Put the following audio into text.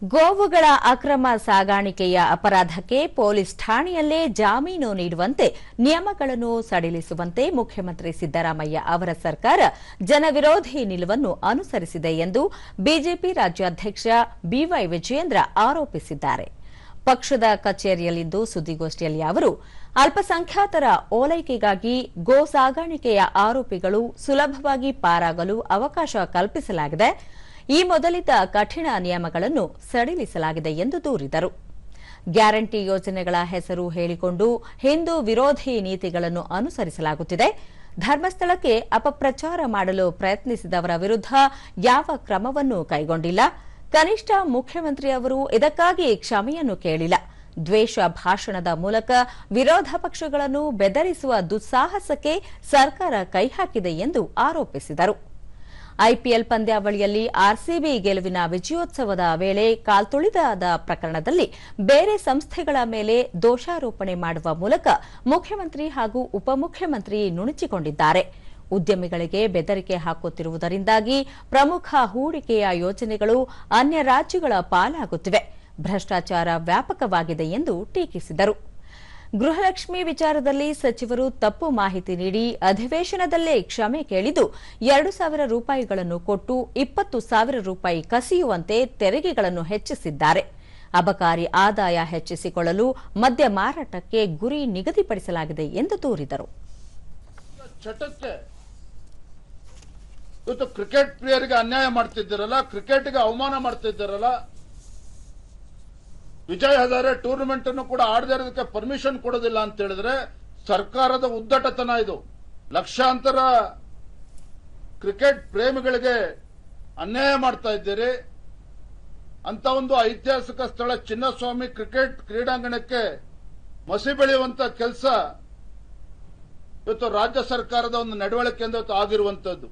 ಗೋವುಗಳ ಅಕ್ರಮ ಸಾಗಾಣಿಕೆಯ ಅಪರಾಧಕ್ಕೆ ಪೊಲೀಸ್ ಠಾಣೆಯಲ್ಲೇ ಜಾಮೀನು ನೀಡುವಂತೆ ನಿಯಮಗಳನ್ನು ಸಡಿಲಿಸುವಂತೆ ಮುಖ್ಯಮಂತ್ರಿ ಸಿದ್ದರಾಮಯ್ಯ ಅವರ ಸರ್ಕಾರ ಜನವಿರೋಧಿ ನಿಲುವನ್ನು ಅನುಸರಿಸಿದೆ ಎಂದು ಬಿಜೆಪಿ ರಾಜ್ಯಾಧ್ಯಕ್ಷ ಬಿವೈ ವಿಜಯೇಂದ್ರ ಆರೋಪಿಸಿದ್ದಾರೆ. ಪಕ್ಷದ ಕಚೇರಿಯಲ್ಲಿಂದು ಸುದ್ದಿಗೋಷ್ಠಿಯಲ್ಲಿ ಅವರು ಅಲ್ಪಸಂಖ್ಯಾತರ ಓಲೈಕೆಗಾಗಿ ಗೋ ಸಾಗಾಣಿಕೆಯ ಆರೋಪಿಗಳು ಸುಲಭವಾಗಿ ಪಾರಾಗಲು ಅವಕಾಶ ಕಲ್ಪಿಸಲಾಗಿದೆ. ಈ ಮೊದಲಿದ್ದ ಕಠಿಣ ನಿಯಮಗಳನ್ನು ಸಡಿಲಿಸಲಾಗಿದೆ ಎಂದು ದೂರಿದರು. ಗ್ಯಾರಂಟಿ ಯೋಜನೆಗಳ ಹೆಸರು ಹೇಳಿಕೊಂಡು ಹಿಂದೂ ವಿರೋಧಿ ನೀತಿಗಳನ್ನು ಅನುಸರಿಸಲಾಗುತ್ತಿದೆ. ಧರ್ಮಸ್ಥಳಕ್ಕೆ ಅಪಪ್ರಚಾರ ಮಾಡಲು ಪ್ರಯತ್ನಿಸಿದವರ ವಿರುದ್ಧ ಯಾವ ಕ್ರಮವನ್ನೂ ಕೈಗೊಂಡಿಲ್ಲ. ಕನಿಷ್ಠ ಮುಖ್ಯಮಂತ್ರಿ ಅವರು ಇದಕ್ಕಾಗಿ ಕ್ಷಮೆಯನ್ನು ಕೇಳಿಲ್ಲ. ದ್ವೇಷ ಭಾಷಣದ ಮೂಲಕ ವಿರೋಧ ಪಕ್ಷಗಳನ್ನು ಬೆದರಿಸುವ ದುಸ್ಸಾಹಸಕ್ಕೆ ಸರ್ಕಾರ ಕೈಹಾಕಿದೆ ಎಂದು ಆರೋಪಿಸಿದರು. ಐಪಿಎಲ್ ಪಂದ್ಯಾವಳಿಯಲ್ಲಿ ಆರ್ಸಿಬಿ ಗೆಲುವಿನ ವಿಜಯೋತ್ಸವದ ವೇಳೆ ಕಾಲ್ತುಳಿದಾದ ಪ್ರಕರಣದಲ್ಲಿ ಬೇರೆ ಸಂಸ್ಥೆಗಳ ಮೇಲೆ ದೋಷಾರೋಪಣೆ ಮಾಡುವ ಮೂಲಕ ಮುಖ್ಯಮಂತ್ರಿ ಹಾಗೂ ಉಪಮುಖ್ಯಮಂತ್ರಿ ನುಣುಚಿಕೊಂಡಿದ್ದಾರೆ. ಉದ್ಯಮಿಗಳಿಗೆ ಬೆದರಿಕೆ ಹಾಕುತ್ತಿರುವುದರಿಂದಾಗಿ ಪ್ರಮುಖ ಹೂಡಿಕೆಯ ಯೋಜನೆಗಳು ಅನ್ಯ ರಾಜ್ಯಗಳ ಪಾಲಾಗುತ್ತಿವೆ. ಭ್ರಷ್ಟಾಚಾರ ವ್ಯಾಪಕವಾಗಿದೆ ಎಂದು ಟೀಕಿಸಿದರು. ಗೃಹಲಕ್ಷ್ಮಿ ವಿಚಾರದಲ್ಲಿ ಸಚಿವರು ತಪ್ಪು ಮಾಹಿತಿ ನೀಡಿ ಅಧಿವೇಶನದಲ್ಲೇ ಕ್ಷಮೆ ಕೇಳಿದ್ದು 2,000 ರೂಪಾಯಿಗಳನ್ನು ಕೊಟ್ಟು 20,000 ರೂಪಾಯಿ ಕಸಿಯುವಂತೆ ತೆರಿಗೆಗಳನ್ನು ಹೆಚ್ಚಿಸಿದ್ದಾರೆ. ಅಬಕಾರಿ ಆದಾಯ ಹೆಚ್ಚಿಸಿಕೊಳ್ಳಲು ಮದ್ಯ ಮಾರಾಟಕ್ಕೆ ಗುರಿ ನಿಗದಿಪಡಿಸಲಾಗಿದೆ ಎಂದು ದೂರಿದರು. ಇವತ್ತು ಕ್ರಿಕೆಟ್ ಪ್ಲೇಯರ್ಗೆ ಅನ್ಯಾಯ ಮಾಡ್ತಿದ್ದಾರಲ್ಲ, ಕ್ರಿಕೆಟ್ಗೆ ಅವಮಾನ ಮಾಡ್ತಿದ್ದಾರಲ್ಲ, ವಿಜಯ್ ಹಜಾರೆ ಟೂರ್ನಮೆಂಟ್ ಅನ್ನು ಕೂಡ ಆಡದೇ ಇರೋದಕ್ಕೆ ಪರ್ಮಿಷನ್ ಕೊಡೋದಿಲ್ಲ ಅಂತ ಹೇಳಿದ್ರೆ ಸರ್ಕಾರದ ಉದ್ದಟತನ ಇದು. ಲಕ್ಷಾಂತರ ಕ್ರಿಕೆಟ್ ಪ್ರೇಮಿಗಳಿಗೆ ಅನ್ಯಾಯ ಮಾಡ್ತಾ ಇದ್ದೀರಿ. ಅಂತ ಒಂದು ಐತಿಹಾಸಿಕ ಸ್ಥಳ ಚಿನ್ನಸ್ವಾಮಿ ಕ್ರಿಕೆಟ್ ಕ್ರೀಡಾಂಗಣಕ್ಕೆ ಮಸಿ ಬೆಳೆಯುವಂತ ಕೆಲಸ ಇವತ್ತು ರಾಜ್ಯ ಸರ್ಕಾರದ ಒಂದು ನಡವಳಿಕೆಯಿಂದ ಆಗಿರುವಂತದ್ದು.